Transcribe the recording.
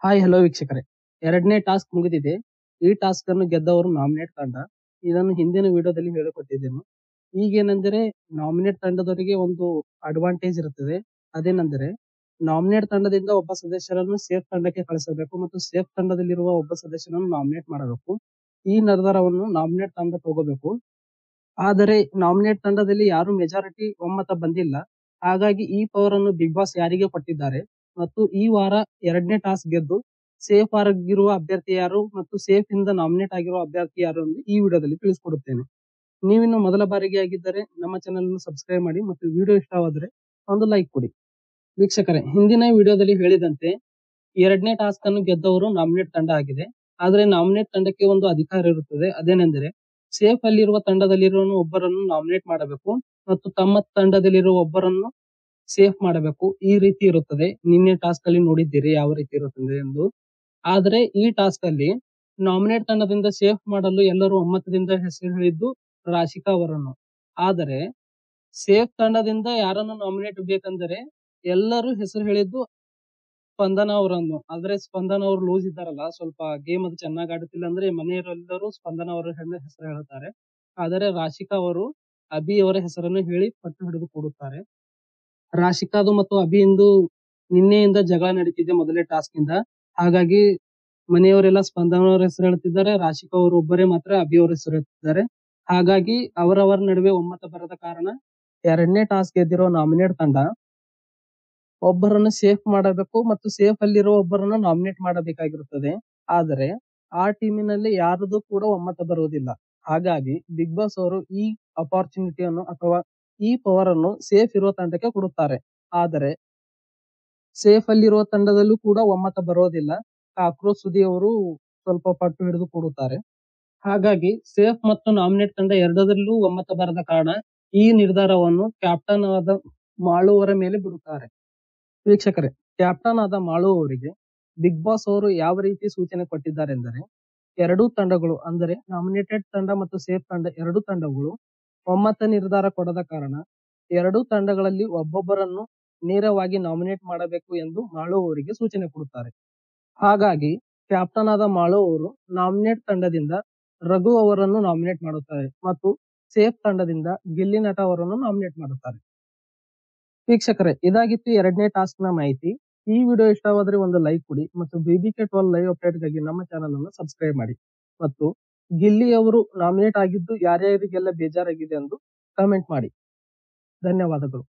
Hi hello ವೀಕ್ಷಕರೇ, ಎರಡನೇ task ಮುಗಿದಿದೆ. ಈ ಟಾಸ್ಕ್ ಅನ್ನು ಗೆದ್ದವರು ನಾಮಿನೇಟ್ ತಂಡ. ಇದನ್ನು ಹಿಂದಿನ ವಿಡಿಯೋದಲ್ಲಿ ಹೇಳಿಕೊಟ್ಟಿದ್ದೇನೆ. ಈಗೇನೆಂದರೆ ನಾಮಿನೇಟ್ ತಂಡದವರಿಗೆ ಒಂದು ಅಡ್ವಾಂಟೇಜ್ ಇರುತ್ತದೆ. ಅದೇನೆಂದರೆ ನಾಮಿನೇಟ್ ತಂಡದಿಂದ ಒಬ್ಬ ಸದಸ್ಯರನ್ನು ಸೇಫ್ ತಂಡಕ್ಕೆ ಕಳಿಸಬೇಕು ಮತ್ತು ಸೇಫ್ ತಂಡದಲ್ಲಿರುವ ಒಬ್ಬ ಸದಸ್ಯರನ್ನು ನಾಮಿನೇಟ್ ಮಾಡಬೇಕು. ಈ ನಿರ್ಧಾರವನ್ನು ನಾಮಿನೇಟ್ ತಂಡ ತಗೋಬೇಕು. ಆದರೆ ನಾಮಿನೇಟ್ ತಂಡದಲ್ಲಿ ಯಾರು ಮೆಜಾರಿಟಿ ಒಮ್ಮತ ಬಂದಿಲ್ಲ. ಹಾಗಾಗಿ ಈ ಪವರ್ ಅನ್ನು ಬಿಗ್ ಬಾಸ್ ಯಾರಿಗೆ ಕೊಟ್ಟಿದ್ದಾರೆ ಮತ್ತು ಈ ವಾರ ಎರಡನೇ ಟಾಸ್ಕ್ ಗೆದ್ದು ಸೇಫ್ ಆಗಿರುವ ಅಭ್ಯರ್ಥಿ ಯಾರು ಮತ್ತು ಸೇಫ್ ಇಂದ ನಾಮಿನೇಟ್ ಆಗಿರುವ ಅಭ್ಯರ್ಥಿ ಯಾರು ಎಂದು ಈ ವಿಡಿಯೋದಲ್ಲಿ ತಿಳಿಸಿಕೊಡುತ್ತೇನೆ. ನೀವಿನ್ನು ಮೊದಲ ಬಾರಿಗೆ ಆಗಿದ್ದರೆ ನಮ್ಮ ಚಾನೆಲ್ ಅನ್ನು ಸಬ್ಸ್ಕ್ರೈಬ್ ಮಾಡಿ ಮತ್ತು ವಿಡಿಯೋ ಇಷ್ಟವಾದರೆ ಒಂದು ಲೈಕ್ ಕೊಡಿ. ವೀಕ್ಷಕರೇ, ಹಿಂದಿನ ವಿಡಿಯೋದಲ್ಲಿ ಹೇಳಿದಂತೆ ಎರಡನೇ ಟಾಸ್ಕ್ ಅನ್ನು ಗೆದ್ದವರು ನಾಮಿನೇಟ್ ತಂಡ ಆಗಿದೆ. ಆದರೆ ನಾಮಿನೇಟ್ ತಂಡಕ್ಕೆ ಒಂದು ಅಧಿಕಾರ ಇರುತ್ತದೆ. ಅದೇನೆಂದರೆ ಸೇಫ್ ಅಲ್ಲಿರುವ ತಂಡದಲ್ಲಿರುವ ಒಬ್ಬರನ್ನು ನಾಮಿನೇಟ್ ಮಾಡಬೇಕು ಮತ್ತು ತಮ್ಮ ತಂಡದಲ್ಲಿರುವ ಒಬ್ಬರನ್ನು ಸೇಫ್ ಮಾಡಬೇಕು. ಈ ರೀತಿ ಇರುತ್ತದೆ. ನಿನ್ನೆ ಟಾಸ್ಕ್ ಅಲ್ಲಿ ನೋಡಿದ್ದೀರಿ ಯಾವ ರೀತಿ ಇರುತ್ತದೆ ಎಂದು. ಆದರೆ ಈ ಟಾಸ್ಕ್ ಅಲ್ಲಿ ನಾಮಿನೇಟ್ ತಂಡದಿಂದ ಸೇಫ್ ಮಾಡಲು ಎಲ್ಲರೂ ಒಮ್ಮತದಿಂದ ಹೆಸರು ಹೇಳಿದ್ದು ರಾಶಿಕಾ ಅವರನ್ನು. ಆದರೆ ಸೇಫ್ ತಂಡದಿಂದ ಯಾರನ್ನು ನಾಮಿನೇಟ್ ಬೇಕಂದರೆ ಎಲ್ಲರೂ ಹೆಸರು ಹೇಳಿದ್ದು ಸ್ಪಂದನ ಅವರನ್ನು. ಆದ್ರೆ ಸ್ಪಂದನ ಅವರು ಲೂಸ್ ಇದ್ದಾರಲ್ಲ, ಸ್ವಲ್ಪ ಗೇಮ್ ಅದು ಚೆನ್ನಾಗಿ ಆಡುತ್ತಿಲ್ಲ ಅಂದ್ರೆ ಮನೆಯವರೆಲ್ಲರೂ ಸ್ಪಂದನ ಅವರ ಹೆಸರು ಹೇಳುತ್ತಾರೆ. ಆದರೆ ರಾಶಿಕಾ ಅವರು ಅಭಿ ಅವರ ಹೆಸರನ್ನು ಹೇಳಿ ಪಟ್ಟು ಹಿಡಿದು ಕೊಡುತ್ತಾರೆ. ರಾಶಿಕಾದು ಮತ್ತು ಅಭಿಯಿಂದ ನಿನ್ನೆಯಿಂದ ಜಗಳ ನಡೀತಿದೆ ಮೊದಲೇ ಟಾಸ್ಕ್ ಇಂದ. ಹಾಗಾಗಿ ಮನೆಯವರೆಲ್ಲ ಸ್ಪಂದನ ಅವರ ಹೆಸರು ಹೇಳ್ತಿದ್ದಾರೆ, ರಾಶಿಕಾ ಅವರು ಒಬ್ಬರೇ ಮಾತ್ರ ಅಭಿ ಅವರ ಹೆಸರು ಹೇಳ್ತಿದ್ದಾರೆ. ಹಾಗಾಗಿ ಅವರವರ ನಡುವೆ ಒಮ್ಮತ ಬರದ ಕಾರಣ ಎರಡನೇ ಟಾಸ್ಕ್ ಗೆದ್ದಿರೋ ನಾಮಿನೇಟ್ ತಂಡ ಒಬ್ಬರನ್ನು ಸೇಫ್ ಮಾಡಬೇಕು ಮತ್ತು ಸೇಫ್ ಅಲ್ಲಿರೋ ಒಬ್ಬರನ್ನು ನಾಮಿನೇಟ್ ಮಾಡಬೇಕಾಗಿರುತ್ತದೆ. ಆದರೆ ಆ ಟೀಮಿನಲ್ಲಿ ಯಾರದು ಕೂಡ ಒಮ್ಮತ ಬರುವುದಿಲ್ಲ. ಹಾಗಾಗಿ ಬಿಗ್ ಬಾಸ್ ಅವರು ಈ ಅಪಾರ್ಚುನಿಟಿಯನ್ನು ಅಥವಾ ಈ ಪವರ್ ಅನ್ನು ಸೇಫ್ ಇರುವ ತಂಡಕ್ಕೆ ಕೊಡುತ್ತಾರೆ. ಆದರೆ ಸೇಫ್ ಅಲ್ಲಿರುವ ತಂಡದಲ್ಲೂ ಕೂಡ ಒಮ್ಮತ ಬರೋದಿಲ್ಲ. ಕಾಕ್ರೋಚ್ ಸುದಿ ಅವರು ಸ್ವಲ್ಪ ಪಟ್ಟು ಹಿಡಿದು ಕೊಡುತ್ತಾರೆ. ಹಾಗಾಗಿ ಸೇಫ್ ಮತ್ತು ನಾಮಿನೇಟ್ ತಂಡ ಎರಡರಲ್ಲೂ ಒಮ್ಮತ ಬರದ ಕಾರಣ ಈ ನಿರ್ಧಾರವನ್ನು ಕ್ಯಾಪ್ಟನ್ ಆದ ಮಾಳು ಅವರ ಮೇಲೆ ಬಿಡುತ್ತಾರೆ. ವೀಕ್ಷಕರೇ, ಕ್ಯಾಪ್ಟನ್ ಆದ ಮಾಳು ಅವರಿಗೆ ಬಿಗ್ ಬಾಸ್ ಅವರು ಯಾವ ರೀತಿ ಸೂಚನೆ ಕೊಟ್ಟಿದ್ದಾರೆಂದರೆ ಎರಡೂ ತಂಡಗಳು ಅಂದರೆ ನಾಮಿನೇಟೆಡ್ ತಂಡ ಮತ್ತು ಸೇಫ್ ತಂಡ ಎರಡೂ ತಂಡಗಳು ಒಮ್ಮತ ನಿರ್ಧಾರ ಕೊಡದ ಕಾರಣ ಎರಡೂ ತಂಡಗಳಲ್ಲಿ ಒಬ್ಬೊಬ್ಬರನ್ನು ನೇರವಾಗಿ ನಾಮಿನೇಟ್ ಮಾಡಬೇಕು ಎಂದು ಮಾಳು ಅವರಿಗೆ ಸೂಚನೆ ಕೊಡುತ್ತಾರೆ. ಹಾಗಾಗಿ ಕ್ಯಾಪ್ಟನ್ ಆದ ಮಾಳು ಅವರು ನಾಮಿನೇಟ್ ತಂಡದಿಂದ ರಘು ಅವರನ್ನು ನಾಮಿನೇಟ್ ಮಾಡುತ್ತಾರೆ ಮತ್ತು ಸೇಫ್ ತಂಡದಿಂದ ಗಿಲ್ಲಿ ನಟ ಅವರನ್ನು ನಾಮಿನೇಟ್ ಮಾಡುತ್ತಾರೆ. ವೀಕ್ಷಕರೇ, ಇದಾಗಿತ್ತು ಎರಡನೇ ಟಾಸ್ಕ್ ನ ಮಾಹಿತಿ. ಈ ವಿಡಿಯೋ ಇಷ್ಟವಾದರೆ ಒಂದು ಲೈಕ್ ಕೊಡಿ ಮತ್ತು BBK12 ಲೈವ್ ಅಪ್ಡೇಟ್ ಗಾಗಿ ನಮ್ಮ ಚಾನೆಲ್ ಅನ್ನು ಸಬ್ಸ್ಕ್ರೈಬ್ ಮಾಡಿ ಮತ್ತು ಗಿಲ್ಲಿ ಅವರು ನಾಮಿನೇಟ್ ಆಗಿದ್ದು ಯಾರ್ಯಾರಿಗೆಲ್ಲ ಬೇಜಾರಾಗಿದೆ ಎಂದು ಕಮೆಂಟ್ ಮಾಡಿ. ಧನ್ಯವಾದಗಳು.